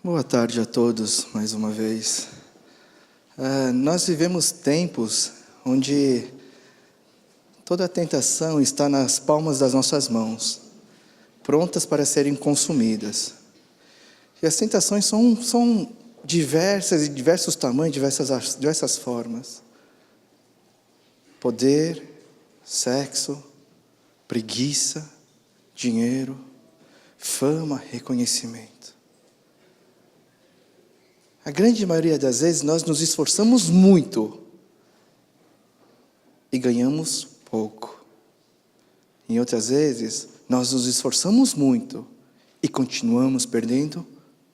Boa tarde a todos, mais uma vez. Nós vivemos tempos onde toda a tentação está nas palmas das nossas mãos, prontas para serem consumidas. E as tentações são diversas, de diversos tamanhos, diversas formas. Poder, sexo, preguiça, dinheiro, fama, reconhecimento. A grande maioria das vezes nós nos esforçamos muito e ganhamos pouco. Em outras vezes, nós nos esforçamos muito e continuamos perdendo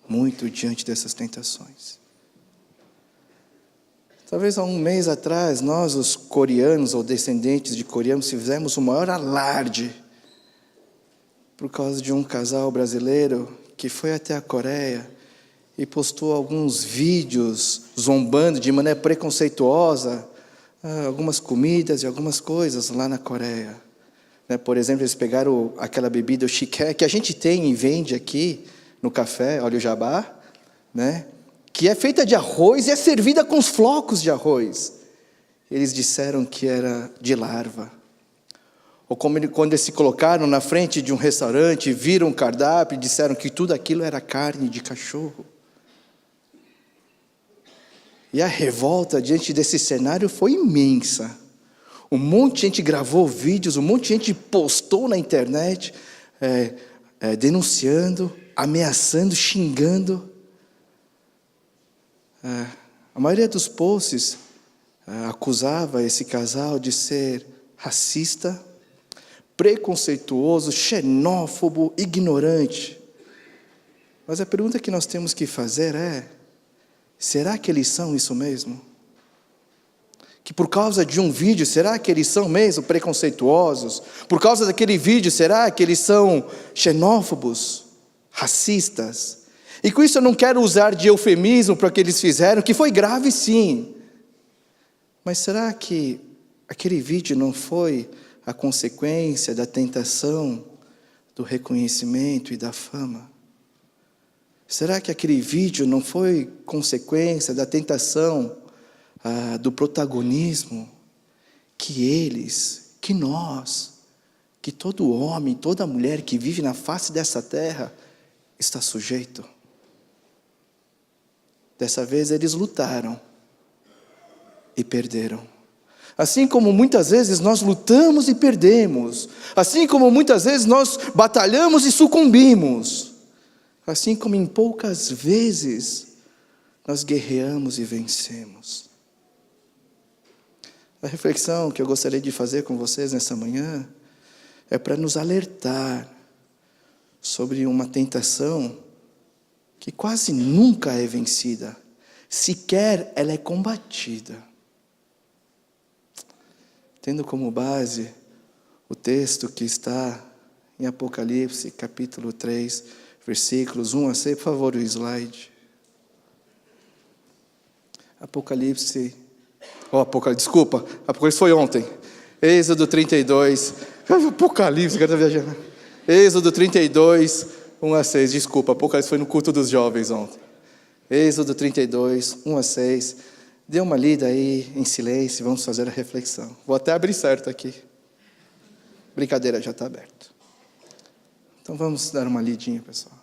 muito diante dessas tentações. Talvez há um mês atrás, nós, os coreanos ou descendentes de coreanos, fizemos o maior alarde por causa de um casal brasileiro que foi até a Coreia e postou alguns vídeos zombando de maneira preconceituosa algumas comidas e algumas coisas lá na Coreia. Por exemplo, eles pegaram aquela bebida, o shiké, que a gente tem e vende aqui no café, olha o jabá, que é feita de arroz e é servida com os flocos de arroz. Eles disseram que era de larva. Ou quando eles se colocaram na frente de um restaurante, viram um cardápio e disseram que tudo aquilo era carne de cachorro. E a revolta diante desse cenário foi imensa. Um monte de gente gravou vídeos, um monte de gente postou na internet, denunciando, ameaçando, xingando. A maioria dos posts acusava esse casal de ser racista, preconceituoso, xenófobo, ignorante. Mas a pergunta que nós temos que fazer é: será que eles são isso mesmo? Que por causa de um vídeo, será que eles são mesmo preconceituosos? Por causa daquele vídeo, será que eles são xenófobos, racistas? E com isso eu não quero usar de eufemismo para o que eles fizeram, que foi grave sim. Mas será que aquele vídeo não foi a consequência da tentação, do reconhecimento e da fama? Será que aquele vídeo não foi consequência da tentação, do protagonismo que nós, que todo homem, toda mulher que vive na face dessa terra está sujeito? Dessa vez eles lutaram e perderam. Assim como muitas vezes nós lutamos e perdemos. Assim como muitas vezes nós batalhamos e sucumbimos. Assim como em poucas vezes nós guerreamos e vencemos. A reflexão que eu gostaria de fazer com vocês nessa manhã é para nos alertar sobre uma tentação que quase nunca é vencida, sequer ela é combatida. Tendo como base o texto que está em Apocalipse, capítulo 3, versículos 1 a 6, por favor, o slide. Apocalipse foi ontem. Êxodo 32. Apocalipse, o cara está viajando. Êxodo 32, 1 a 6. Desculpa, Apocalipse foi no culto dos jovens ontem. Êxodo 32, 1 a 6. Dê uma lida aí em silêncio e vamos fazer a reflexão. Vou até abrir certo aqui. Brincadeira, já está aberto. Então vamos dar uma lidinha, pessoal.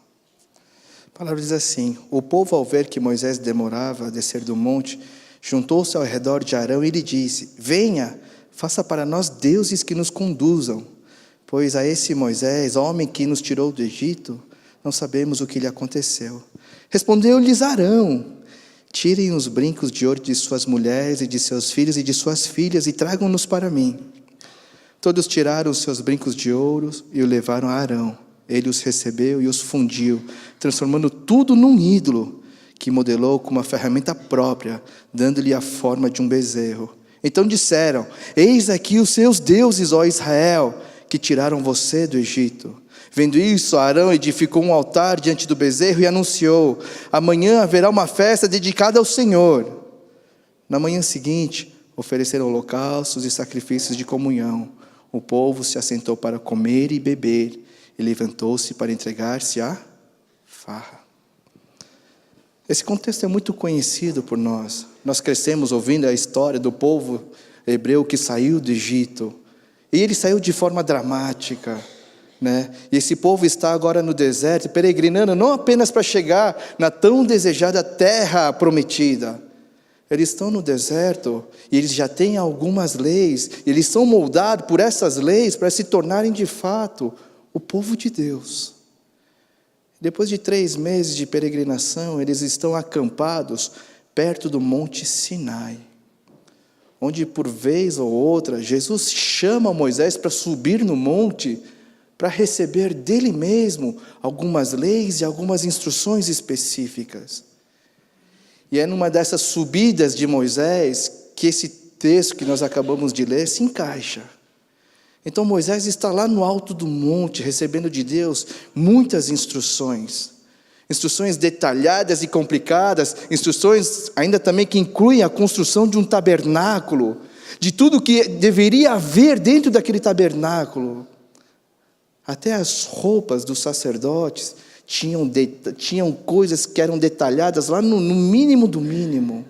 A palavra diz assim: o povo, ao ver que Moisés demorava a descer do monte, juntou-se ao redor de Arão e lhe disse: venha, faça para nós deuses que nos conduzam, pois a esse Moisés, homem que nos tirou do Egito, não sabemos o que lhe aconteceu. Respondeu-lhes Arão: tirem os brincos de ouro de suas mulheres e de seus filhos e de suas filhas e tragam-nos para mim. Todos tiraram os seus brincos de ouro e o levaram a Arão. Ele os recebeu e os fundiu, transformando tudo num ídolo, que modelou com uma ferramenta própria, dando-lhe a forma de um bezerro. Então disseram: eis aqui os seus deuses, ó Israel, que tiraram você do Egito. Vendo isso, Arão edificou um altar diante do bezerro e anunciou: amanhã haverá uma festa dedicada ao Senhor. Na manhã seguinte, ofereceram holocaustos e sacrifícios de comunhão. O povo se assentou para comer e beber, e levantou-se para entregar-se à farra. Esse contexto é muito conhecido por nós. Nós crescemos ouvindo a história do povo hebreu que saiu do Egito. E ele saiu de forma dramática, né? E esse povo está agora no deserto, peregrinando não apenas para chegar na tão desejada terra prometida. Eles estão no deserto e eles já têm algumas leis. Eles são moldados por essas leis para se tornarem de fato o povo de Deus. Depois de 3 meses de peregrinação, eles estão acampados perto do Monte Sinai, onde por vez ou outra, Jesus chama Moisés para subir no monte, para receber dele mesmo algumas leis e algumas instruções específicas. E é numa dessas subidas de Moisés que esse texto que nós acabamos de ler se encaixa. Então Moisés está lá no alto do monte, recebendo de Deus muitas instruções. Instruções detalhadas e complicadas, instruções ainda também que incluem a construção de um tabernáculo, de tudo que deveria haver dentro daquele tabernáculo. Até as roupas dos sacerdotes tinham coisas que eram detalhadas lá no mínimo do mínimo.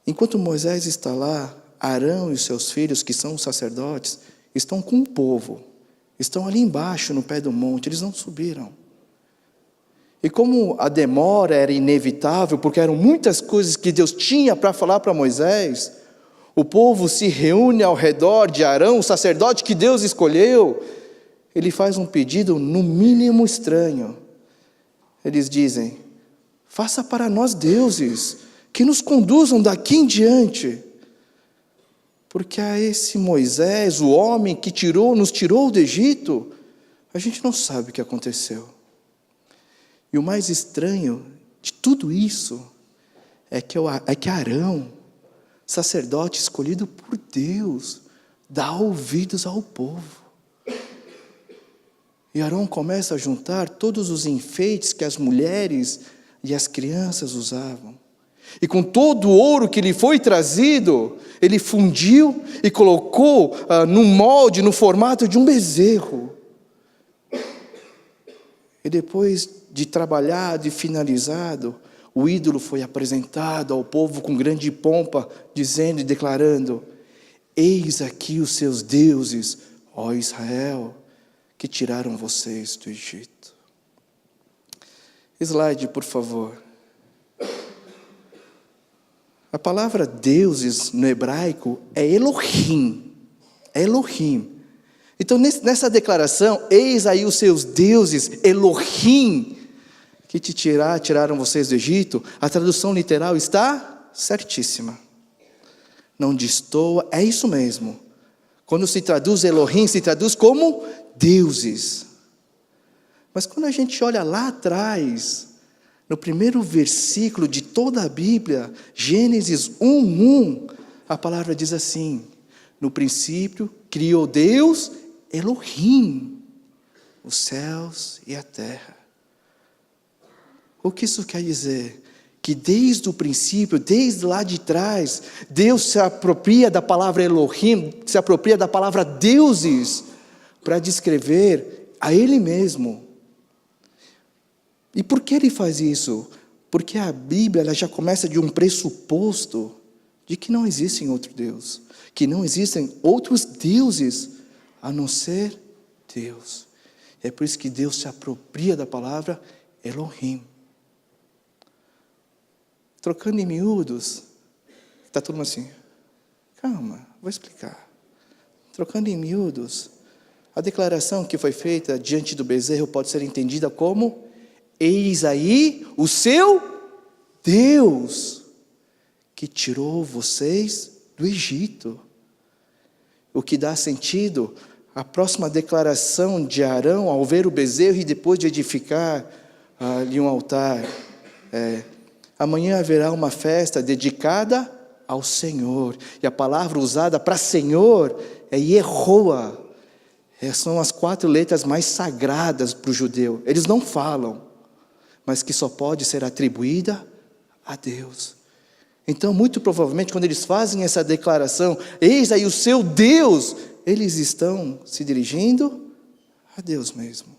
Enquanto Moisés está lá, Arão e os seus filhos, que são os sacerdotes, estão com o povo. Estão ali embaixo, no pé do monte, eles não subiram. E como a demora era inevitável, porque eram muitas coisas que Deus tinha para falar para Moisés, o povo se reúne ao redor de Arão, o sacerdote que Deus escolheu. Ele faz um pedido no mínimo estranho. Eles dizem: faça para nós deuses, que nos conduzam daqui em diante. Porque a esse Moisés, o homem que nos tirou do Egito, a gente não sabe o que aconteceu. E o mais estranho de tudo isso é que Arão, sacerdote escolhido por Deus, dá ouvidos ao povo. E Arão começa a juntar todos os enfeites que as mulheres e as crianças usavam. E com todo o ouro que lhe foi trazido, ele fundiu e colocou num molde, no formato de um bezerro. E depois de trabalhado e finalizado, o ídolo foi apresentado ao povo com grande pompa, dizendo e declarando: eis aqui os seus deuses, ó Israel, que tiraram vocês do Egito. Slide, por favor. A palavra deuses no hebraico é Elohim. É Elohim. Então, nessa declaração, eis aí os seus deuses, Elohim, que tiraram vocês do Egito, a tradução literal está certíssima. Não destoa, é isso mesmo. Quando se traduz Elohim, se traduz como deuses. Mas quando a gente olha lá atrás, no primeiro versículo de toda a Bíblia, Gênesis 1:1, a palavra diz assim: no princípio criou Deus, Elohim, os céus e a terra. O que isso quer dizer? Que desde o princípio, desde lá de trás, Deus se apropria da palavra Elohim, se apropria da palavra deuses, para descrever a Ele mesmo. E por que Ele faz isso? Porque a Bíblia ela já começa de um pressuposto de que não existe outro Deus, que não existem outros deuses a não ser Deus. É por isso que Deus se apropria da palavra Elohim. Trocando em miúdos, está todo mundo assim, calma, vou explicar. Trocando em miúdos, a declaração que foi feita diante do bezerro pode ser entendida como: eis aí o seu Deus, que tirou vocês do Egito. O que dá sentido à próxima declaração de Arão, ao ver o bezerro e depois de edificar ali um altar. Amanhã haverá uma festa dedicada ao Senhor. E a palavra usada para Senhor é Yehoah. São as 4 letras mais sagradas para o judeu. Eles não falam, mas que só pode ser atribuída a Deus. Então, muito provavelmente, quando eles fazem essa declaração, eis aí o seu Deus, eles estão se dirigindo a Deus mesmo.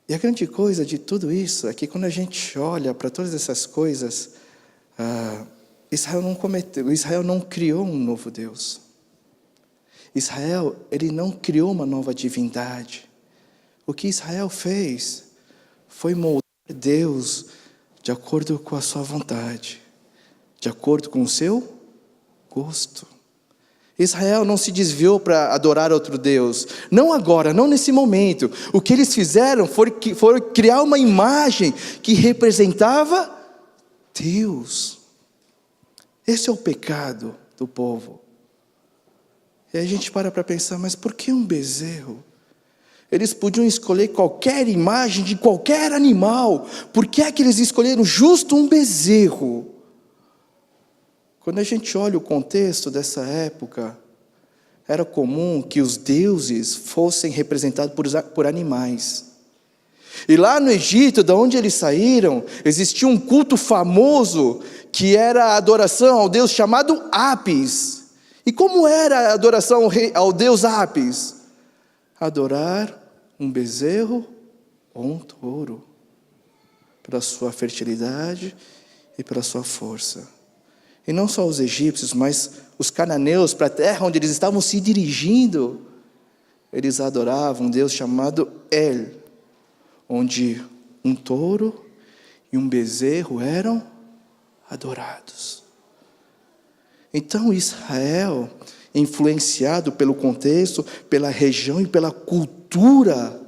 E a grande coisa de tudo isso é que quando a gente olha para todas essas coisas, Israel não criou um novo Deus. Israel, ele não criou uma nova divindade. O que Israel fez foi moldar Deus de acordo com a sua vontade, de acordo com o seu gosto. Israel não se desviou para adorar outro Deus, não agora, não nesse momento. O que eles fizeram foi criar uma imagem que representava Deus. Esse é o pecado do povo. E aí a gente para pensar, mas por que um bezerro? Eles podiam escolher qualquer imagem de qualquer animal. Por que é que eles escolheram justo um bezerro? Quando a gente olha o contexto dessa época, era comum que os deuses fossem representados por animais. E lá no Egito, de onde eles saíram, existia um culto famoso, que era a adoração ao deus chamado Apis. E como era a adoração ao deus Apis? Adorar um bezerro ou um touro, pela sua fertilidade e pela sua força. E não só os egípcios, mas os cananeus, para a terra onde eles estavam se dirigindo, eles adoravam um Deus chamado El, onde um touro e um bezerro eram adorados. Então Israel, influenciado pelo contexto, pela região e pela cultura,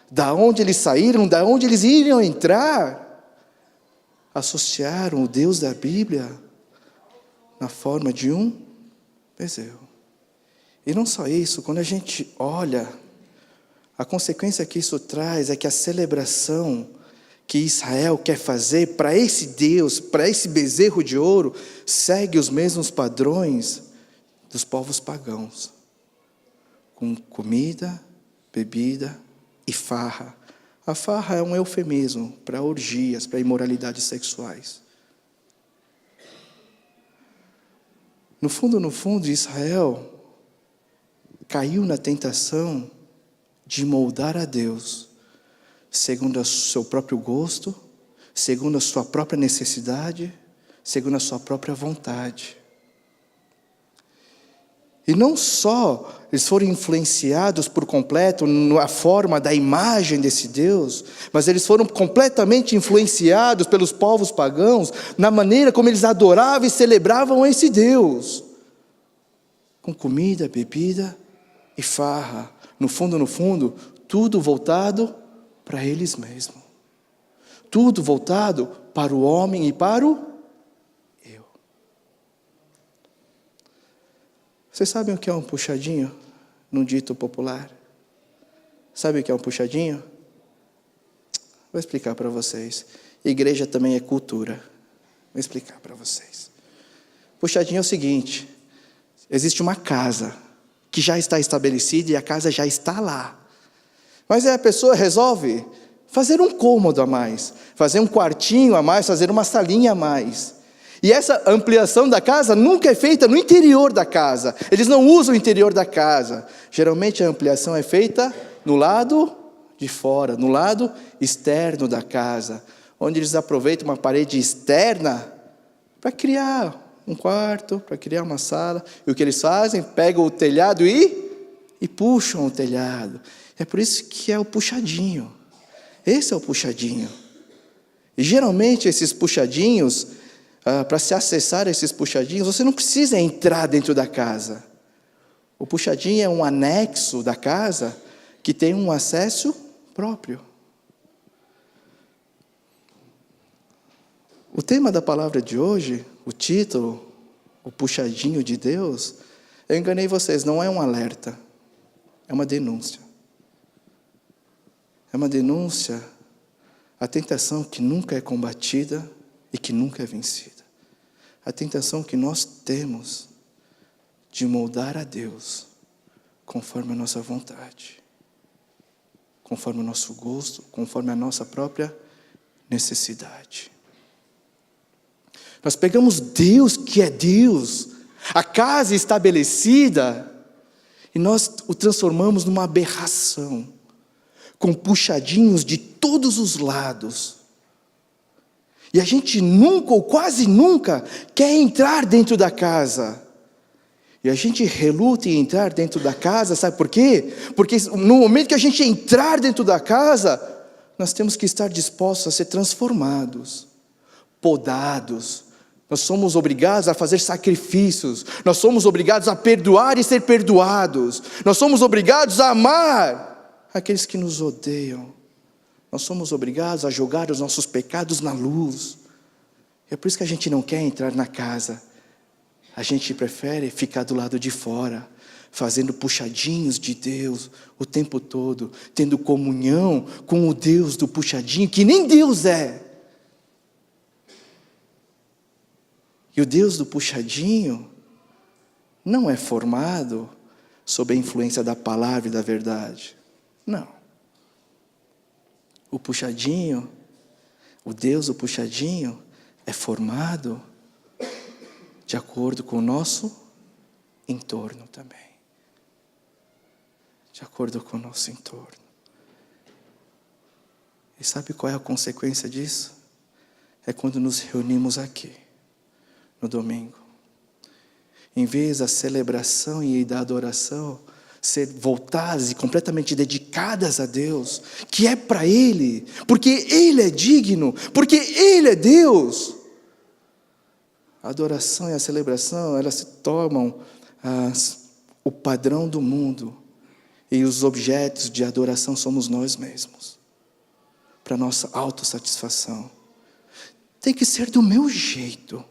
da onde eles saíram, da onde eles iriam entrar, associaram o Deus da Bíblia na forma de um bezerro. E não só isso, quando a gente olha, a consequência que isso traz é que a celebração que Israel quer fazer para esse Deus, para esse bezerro de ouro, segue os mesmos padrões dos povos pagãos, com comida, bebida e farra. A farra é um eufemismo para orgias, para imoralidades sexuais. No fundo, Israel caiu na tentação de moldar a Deus segundo o seu próprio gosto, segundo a sua própria necessidade, segundo a sua própria vontade. E não só eles foram influenciados por completo na forma da imagem desse Deus, mas eles foram completamente influenciados pelos povos pagãos na maneira como eles adoravam e celebravam esse Deus. Com comida, bebida e farra. No fundo, tudo voltado para eles mesmos. Tudo voltado para o homem e para o eu. Vocês sabem o que é um puxadinho, num dito popular? Sabe o que é um puxadinho? Vou explicar para vocês. Igreja também é cultura. Vou explicar para vocês. Puxadinho é o seguinte: existe uma casa que já está estabelecida e a casa já está lá. Mas aí a pessoa resolve fazer um cômodo a mais, fazer um quartinho a mais, fazer uma salinha a mais. E essa ampliação da casa nunca é feita no interior da casa. Eles não usam o interior da casa. Geralmente a ampliação é feita no lado de fora, no lado externo da casa, onde eles aproveitam uma parede externa para criar um quarto, para criar uma sala. E o que eles fazem? Pegam o telhado e puxam o telhado. É por isso que é o puxadinho. Esse é o puxadinho. E geralmente esses puxadinhos, para se acessar esses puxadinhos, você não precisa entrar dentro da casa. O puxadinho é um anexo da casa que tem um acesso próprio. O tema da palavra de hoje, o título, o puxadinho de Deus, eu enganei vocês, não é um alerta, é uma denúncia. É uma denúncia à tentação que nunca é combatida e que nunca é vencida. A tentação que nós temos de moldar a Deus conforme a nossa vontade, conforme o nosso gosto, conforme a nossa própria necessidade. Nós pegamos Deus, que é Deus, a casa estabelecida, e nós o transformamos numa aberração. com puxadinhos de todos os lados. E a gente nunca, ou quase nunca, quer entrar dentro da casa. E a gente reluta em entrar dentro da casa, sabe por quê? Porque no momento que a gente entrar dentro da casa, nós temos que estar dispostos a ser transformados, podados. Nós somos obrigados a fazer sacrifícios. Nós somos obrigados a perdoar e ser perdoados. Nós somos obrigados a amar aqueles que nos odeiam. Nós somos obrigados a jogar os nossos pecados na luz. É por isso que a gente não quer entrar na casa. A gente prefere ficar do lado de fora, fazendo puxadinhos de Deus o tempo todo, tendo comunhão com o Deus do puxadinho, que nem Deus é. E o Deus do puxadinho não é formado sob a influência da palavra e da verdade. Não. O puxadinho, o Deus do puxadinho, é formado de acordo com o nosso entorno também. De acordo com o nosso entorno. E sabe qual é a consequência disso? É quando nos reunimos aqui, no domingo. Em vez da celebração e da adoração ser voltadas e completamente dedicadas a Deus, que é para Ele, porque Ele é digno, porque Ele é Deus. A adoração e a celebração, elas se tornam o padrão do mundo. E os objetos de adoração somos nós mesmos. Para nossa autossatisfação. Tem que ser do meu jeito.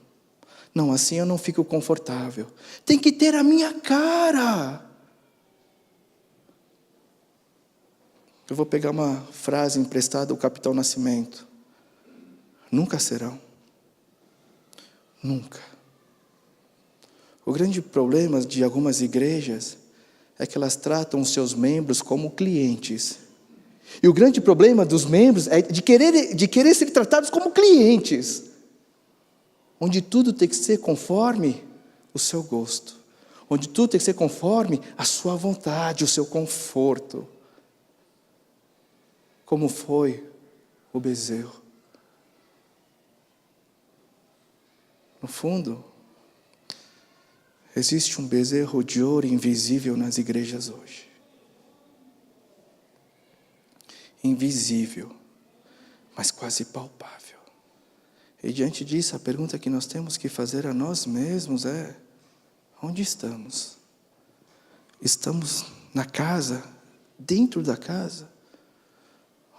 Não, assim eu não fico confortável. Tem que ter a minha cara. Eu vou pegar uma frase emprestada do Capitão Nascimento. Nunca serão. Nunca. O grande problema de algumas igrejas é que elas tratam os seus membros como clientes. E o grande problema dos membros é de querer ser tratados como clientes. Onde tudo tem que ser conforme o seu gosto. Onde tudo tem que ser conforme a sua vontade, o seu conforto. Como foi o bezerro. No fundo, existe um bezerro de ouro invisível nas igrejas hoje. Invisível, mas quase palpável. E diante disso, a pergunta que nós temos que fazer a nós mesmos é: onde estamos? Estamos na casa, dentro da casa,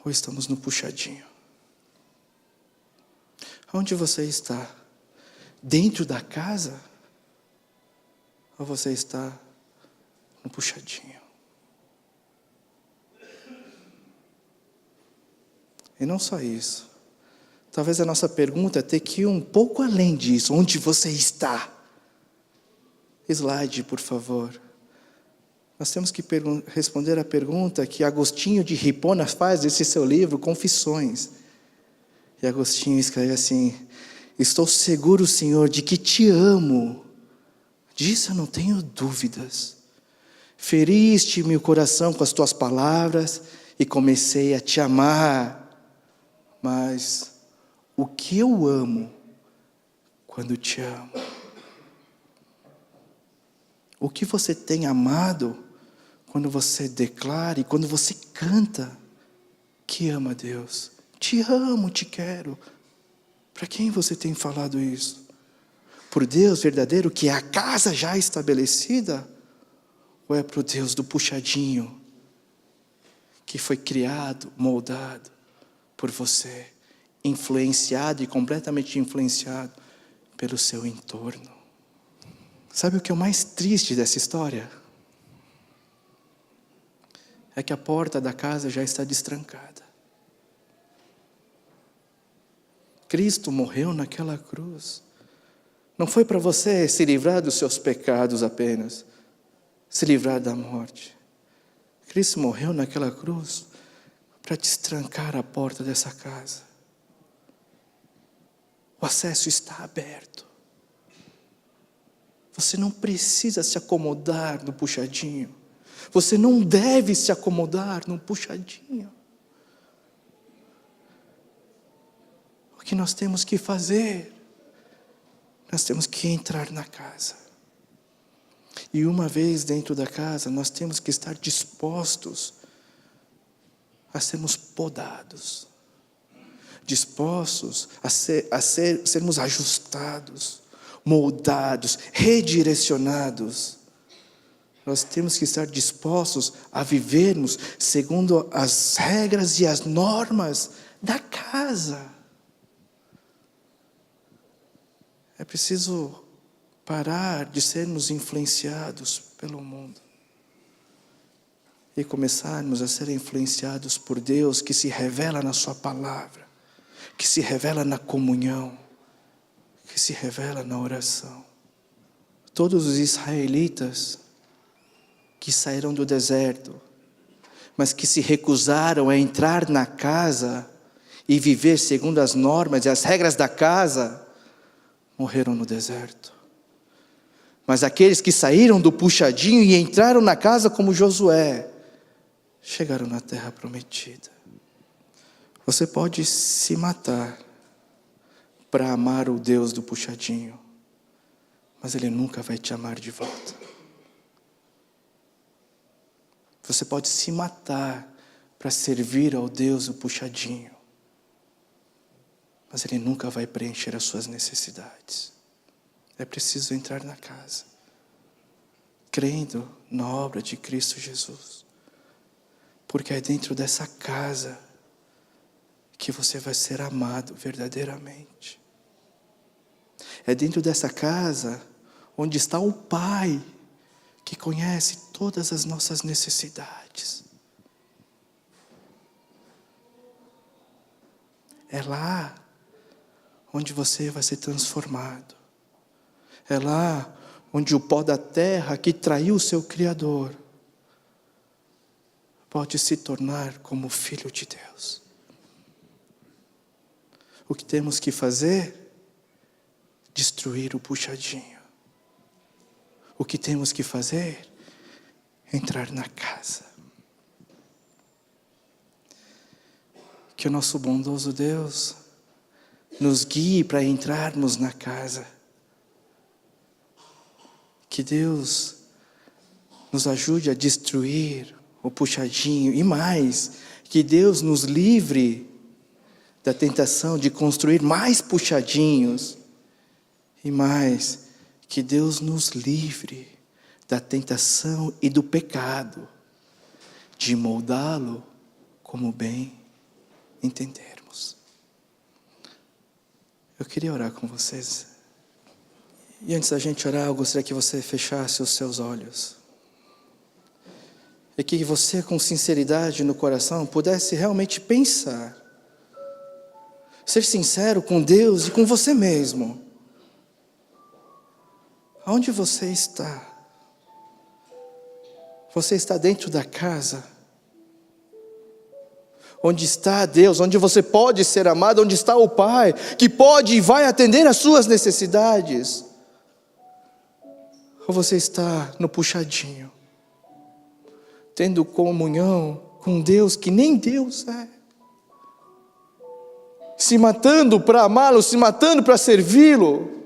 ou estamos no puxadinho? Onde você está? Dentro da casa? Ou você está no puxadinho? E não só isso. Talvez a nossa pergunta tenha que ir um pouco além disso. Onde você está? Slide, por favor. Nós temos que responder a pergunta que Agostinho de Hipona faz nesse seu livro, Confissões. E Agostinho escreve assim: estou seguro, Senhor, de que te amo. Disso eu não tenho dúvidas. Feriste meu coração com as tuas palavras e comecei a te amar. Mas o que eu amo quando te amo? O que você tem amado quando você declara e quando você canta que ama a Deus? Te amo, te quero. Para quem você tem falado isso? Por Deus verdadeiro, que é a casa já estabelecida? Ou é para o Deus do puxadinho, que foi criado, moldado por você, influenciado e completamente influenciado pelo seu entorno? Sabe o que é o mais triste dessa história? É que a porta da casa já está destrancada. Cristo morreu naquela cruz. Não foi para você se livrar dos seus pecados apenas, se livrar da morte. Cristo morreu naquela cruz para destrancar a porta dessa casa. O acesso está aberto. Você não precisa se acomodar no puxadinho. Você não deve se acomodar no puxadinho. que nós temos que fazer? Nós temos que entrar na casa. E uma vez dentro da casa, nós temos que estar dispostos a sermos podados, dispostos a sermos ajustados, moldados, redirecionados. Nós temos que estar dispostos a vivermos segundo as regras e as normas da casa. É preciso parar de sermos influenciados pelo mundo e começarmos a ser influenciados por Deus, que se revela na sua palavra, que se revela na comunhão, que se revela na oração. Todos os israelitas que saíram do deserto, mas que se recusaram a entrar na casa e viver segundo as normas e as regras da casa, morreram no deserto. Mas aqueles que saíram do puxadinho e entraram na casa como Josué, chegaram na terra prometida. Você pode se matar para amar o Deus do puxadinho, mas Ele nunca vai te amar de volta. Você pode se matar para servir ao Deus do puxadinho, mas Ele nunca vai preencher as suas necessidades. É preciso entrar na casa, crendo na obra de Cristo Jesus, porque é dentro dessa casa que você vai ser amado verdadeiramente. É dentro dessa casa onde está o Pai, que conhece todas as nossas necessidades. É lá onde você vai ser transformado. É lá onde o pó da terra que traiu o seu Criador pode se tornar como filho de Deus. O que temos que fazer? Destruir o puxadinho. O que temos que fazer? Entrar na casa. Que o nosso bondoso Deus nos guie para entrarmos na casa. Que Deus nos ajude a destruir o puxadinho. E mais, que Deus nos livre da tentação de construir mais puxadinhos. E mais, que Deus nos livre da tentação e do pecado, de moldá-lo como bem entendermos. Eu queria orar com vocês. E antes da gente orar, eu gostaria que você fechasse os seus olhos. E que você, com sinceridade no coração, pudesse realmente pensar. Ser sincero com Deus e com você mesmo. Aonde você está? Você está dentro da casa? Onde está Deus? Onde você pode ser amado? Onde está o Pai? Que pode e vai atender às suas necessidades? Ou você está no puxadinho? Tendo comunhão com Deus que nem Deus é? Se matando para amá-lo, se matando para servi-lo,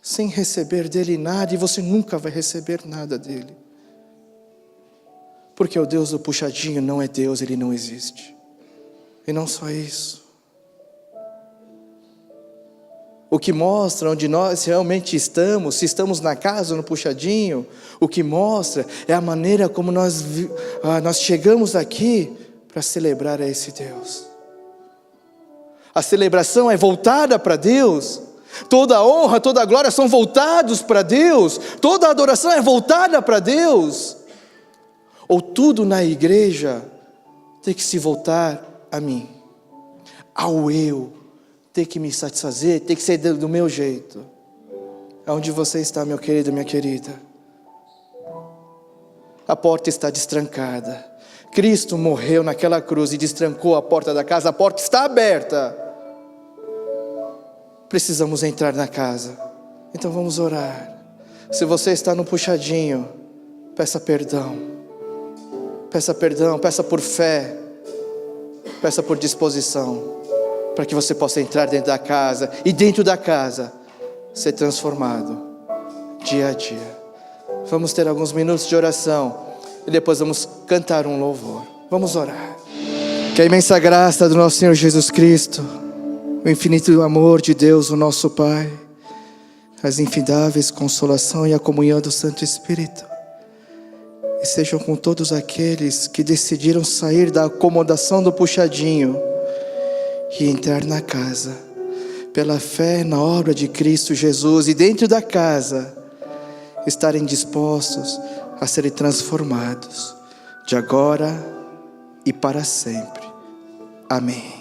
sem receber dele nada, e você nunca vai receber nada dele. Porque o Deus do puxadinho não é Deus, ele não existe. E não só isso. O que mostra onde nós realmente estamos, se estamos na casa ou no puxadinho, o que mostra é a maneira como nós chegamos aqui para celebrar a esse Deus. A celebração é voltada para Deus. Toda a honra, toda a glória são voltados para Deus. Toda a adoração é voltada para Deus. Ou tudo na igreja tem que se voltar a mim, ao eu, tem que me satisfazer, tem que ser do meu jeito. Aonde você está, meu querido, minha querida? A porta está destrancada. Cristo morreu naquela cruz e destrancou a porta da casa. A porta está aberta. Precisamos entrar na casa. Então vamos orar. Se você está no puxadinho, peça perdão. Peça perdão, peça por fé. Peça por disposição, para que você possa entrar dentro da casa e dentro da casa ser transformado dia a dia. Vamos ter alguns minutos de oração e depois vamos cantar um louvor. Vamos orar. Que a imensa graça do nosso Senhor Jesus Cristo, o infinito amor de Deus, o nosso Pai, as infindáveis consolação e a comunhão do Santo Espírito estejam com todos aqueles que decidiram sair da acomodação do puxadinho e entrar na casa, pela fé na obra de Cristo Jesus, e dentro da casa estarem dispostos a serem transformados, de agora e para sempre. Amém.